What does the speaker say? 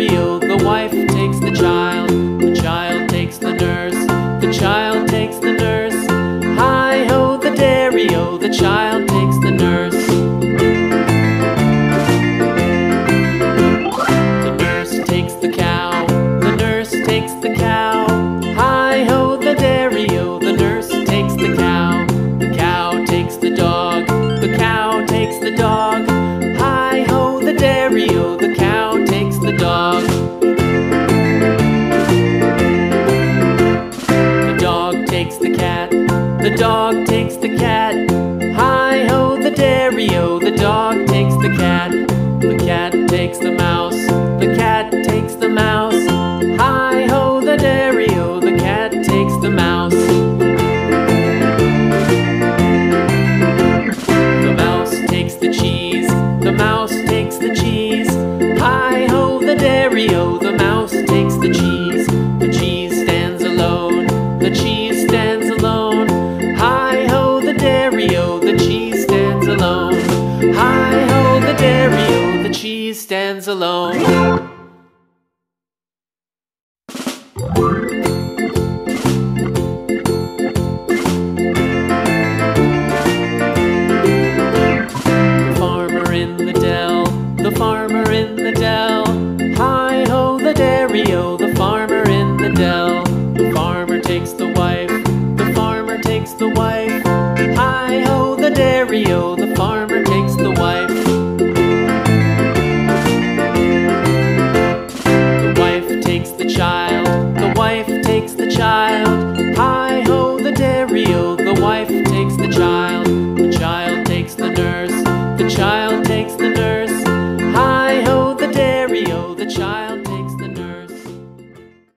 dairy-o, the wife takes the child takes the nurse, the child takes the nurse. Hi-ho, the dairy-o, the child takes the nurse. The nurse takes the cow, the nurse takes the cow. Hi-ho, the dairy-o, the nurse takes the cow. The cow takes the dog, the cow takes the dog. Hi-ho, the dairy-o, the cow takes the dog. The dog takes the cat, the dog takes the cat. Hi-ho, the dairy-o, the dog takes the cat. The cat takes the mouse, the cat takes the mouse. Hi-ho, the dairy-o, the cat takes the mouse. The mouse takes the cheese, the mouse takes the cheese. Hi-ho, the dairy-o, the mouse takes the cheese. The cheese stands alone, the cheese stands alone. Hi-ho, the dairy-o, the cheese stands alone. Hi-ho, the dairy-o, the cheese stands alone. The farmer in the dell. Hi-ho, the dairy-o, the farmer in the dell. The farmer takes the wife, the farmer takes the wife. Hi-ho, the dairy-o, the farmer takes